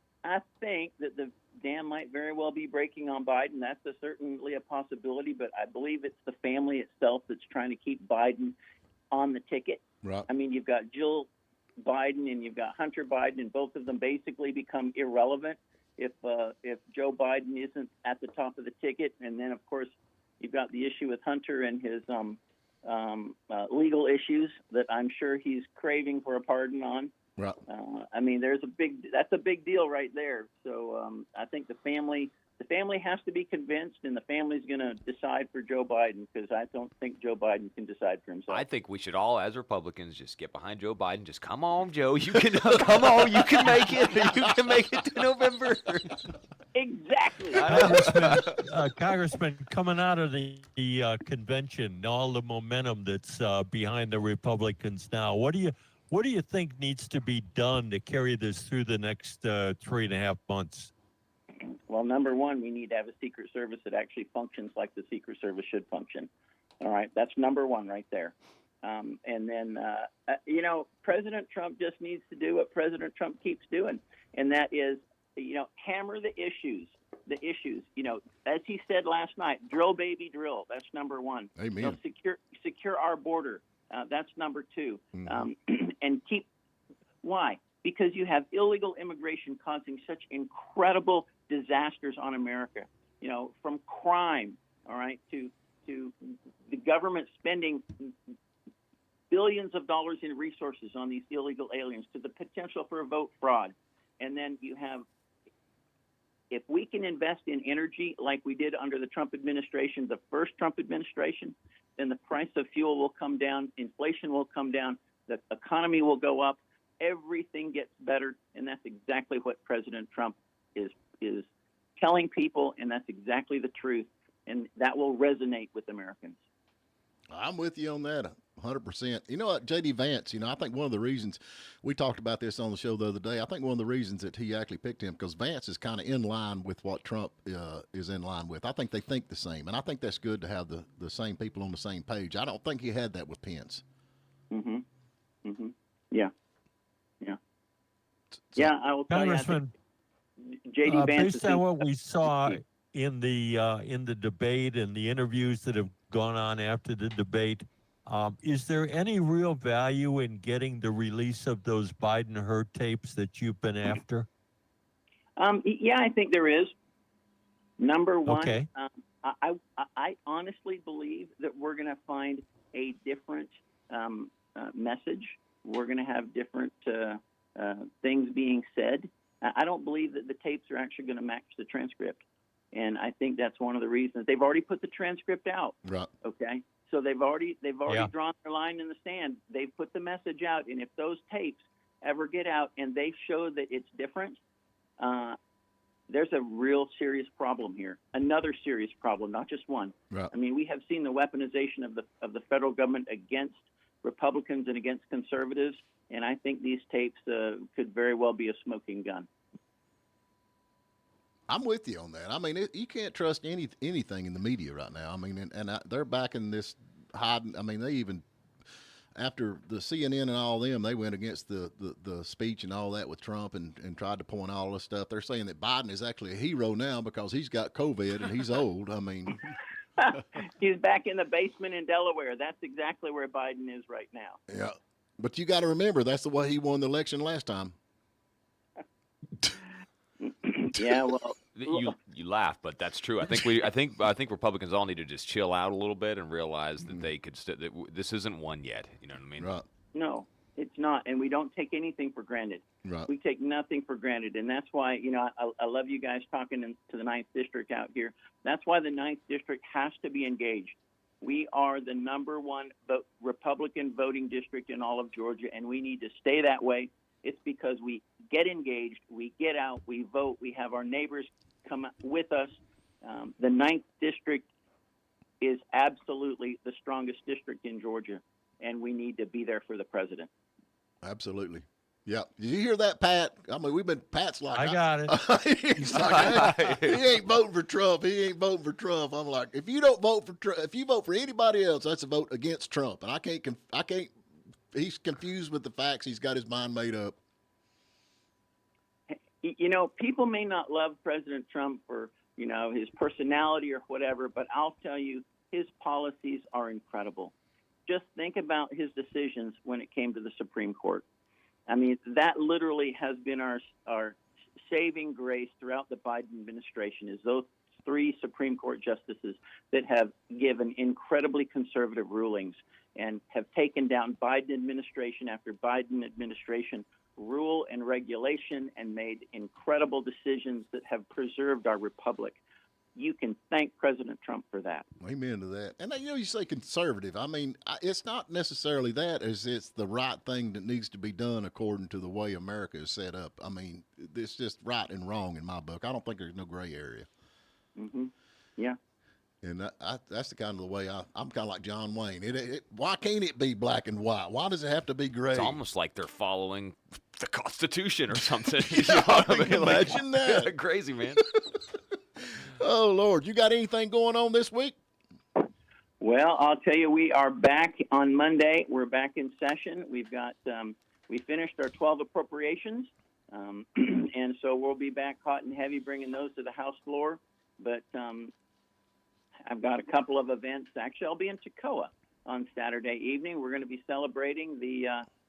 think that the dam might very well be breaking on Biden. That's certainly a possibility, but I believe it's the family itself that's trying to keep Biden on the ticket. Right. I mean, you've got Jill Biden and you've got Hunter Biden, and both of them basically become irrelevant if Joe Biden isn't at the top of the ticket. And then, of course, you've got the issue with Hunter and his legal issues that I'm sure he's craving for a pardon on. Right. I mean, that's a big deal right there. So I think the family has to be convinced, and the family's going to decide for Joe Biden, because I don't think Joe Biden can decide for himself. I think we should all, as Republicans, just get behind Joe Biden. Just come on, Joe. You can come on. You can make it. You can make it to November. Exactly. Congressman, coming out of the convention, all the momentum that's behind the Republicans now, what do you think needs to be done to carry this through the next 3.5 months? Well, number one, we need to have a Secret Service that actually functions like the Secret Service should function. All right, that's number one right there. And then, President Trump just needs to do what President Trump keeps doing, and that is, hammer the issues. As he said last night, drill, baby, drill. That's number one. Amen. Secure our border. That's number two. And why? Because you have illegal immigration causing such incredible disasters on America, from crime, all right, to the government spending billions of dollars in resources on these illegal aliens, to the potential for vote fraud. And then you have, if we can invest in energy like we did under the Trump administration, the first Trump administration, then the price of fuel will come down, inflation will come down, the economy will go up, everything gets better, and that's exactly what President Trump is telling people, and that's exactly the truth, and that will resonate with Americans. I'm with you on that 100%. You know what, J.D. Vance, I think one of the reasons, we talked about this on the show the other day, I think one of the reasons that he actually picked him, because Vance is kind of in line with what Trump is in line with. I think they think the same, and I think that's good to have the same people on the same page. I don't think he had that with Pence. Mm-hmm. Mm-hmm. Yeah. Yeah. Yeah, I will tell you, J.D. Vance, based on what we saw in the debate and the interviews that have gone on after the debate, is there any real value in getting the release of those Biden hurt tapes that you've been after? Yeah, I think there is. Number one, okay. I honestly believe that we're going to find a different message. We're going to have different things being said. I don't believe that the tapes are actually going to match the transcript. And I think that's one of the reasons. They've already put the transcript out. Right. Okay. So they've already drawn their line in the sand. They've put the message out. And if those tapes ever get out and they show that it's different, there's a real serious problem here. Another serious problem, not just one. Right. I mean, we have seen the weaponization of the federal government against Republicans and against conservatives, and I think these tapes could very well be a smoking gun. I'm with you on that. I mean, you can't trust anything in the media right now. I mean, and they're backing this hiding. I mean, they even, after the CNN and all them, they went against the speech and all that with Trump and tried to point all this stuff. They're saying that Biden is actually a hero now because he's got COVID and he's old. I mean. He's back in the basement in Delaware. That's exactly where Biden is right now. Yeah. But you got to remember, that's the way he won the election last time. Yeah, well, you laugh, but that's true. I think Republicans all need to just chill out a little bit and realize that they could. That this isn't one yet. You know what I mean? Right. No, It's not, and we don't take anything for granted. Right. We take nothing for granted, and that's why, I love you guys talking to the 9th District out here. That's why the 9th District has to be engaged. We are the number one Republican voting district in all of Georgia, and we need to stay that way. It's because we get engaged, we get out, we vote, we have our neighbors come with us. The 9th District is absolutely the strongest district in Georgia, and we need to be there for the president. Absolutely. Yeah. Did you hear that, Pat? I mean, Pat's like, I got it. He's like, he ain't voting for Trump. He ain't voting for Trump. I'm like, if you don't vote for Trump, if you vote for anybody else, that's a vote against Trump. And I can't, he's confused with the facts. He's got his mind made up. People may not love President Trump for, his personality or whatever, but I'll tell you, his policies are incredible. Just think about his decisions when it came to the Supreme Court. I mean, that literally has been our saving grace throughout the Biden administration, is those 3 Supreme Court justices that have given incredibly conservative rulings and have taken down Biden administration after Biden administration rule and regulation and made incredible decisions that have preserved our republic. You can thank President Trump for that. Amen to that. And you say conservative. I mean, it's not necessarily that, as it's the right thing that needs to be done according to the way America is set up. I mean, it's just right and wrong in my book. I don't think there's no gray area. Mm-hmm. Yeah. And that's the kind of the way I'm kind of like John Wayne. Why can't it be black and white? Why does it have to be gray? It's almost like they're following the Constitution or something. Imagine that. Crazy, man. Oh, Lord. You got anything going on this week? Well, I'll tell you, we are back on Monday. We're back in session. We've got we finished our 12 appropriations, and so we'll be back hot and heavy bringing those to the House floor. But I've got a couple of events. Actually, I'll be in Toccoa on Saturday evening. We're going to be celebrating the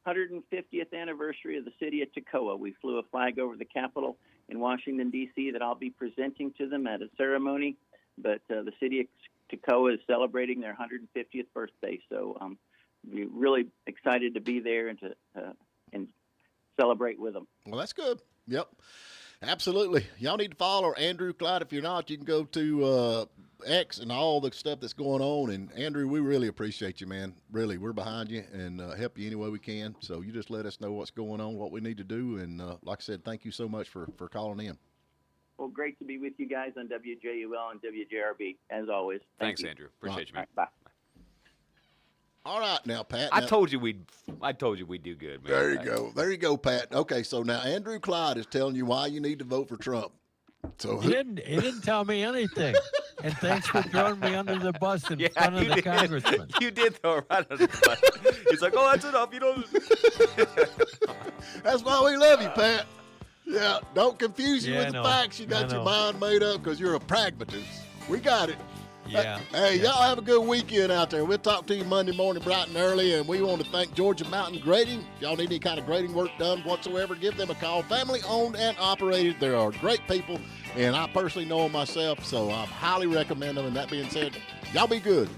150th anniversary of the city of Toccoa. We flew a flag over the Capitol in Washington, D.C. that I'll be presenting to them at a ceremony. But the city of Toccoa is celebrating their 150th birthday. So we're really excited to be there and to celebrate with them. Well, that's good. Yep. Absolutely. Y'all need to follow Andrew Clyde. If you're not, you can go to X and all the stuff that's going on. And, Andrew, we really appreciate you, man. Really, we're behind you and help you any way we can. So you just let us know what's going on, what we need to do. And like I said, thank you so much for calling in. Well, great to be with you guys on WJUL and WJRB, as always. Thanks, Andrew. Appreciate you, man. Right, bye. All right, now, Pat. I told you we'd do good, man. There you go. There you go, Pat. Okay, so now Andrew Clyde is telling you why you need to vote for Trump. So he didn't tell me anything. And thanks for throwing me under the bus in front of the congressman. You did throw her right under the bus. He's like, oh, that's enough. You know. That's why we love you, Pat. Yeah, don't confuse you with the facts. You got your mind made up because you're a pragmatist. We got it. Yeah. Hey, y'all have a good weekend out there. We'll talk to you Monday morning bright and early, and we want to thank Georgia Mountain Grading. If y'all need any kind of grading work done whatsoever, give them a call. Family owned and operated. They are great people, and I personally know them myself, so I highly recommend them. And that being said, y'all be good.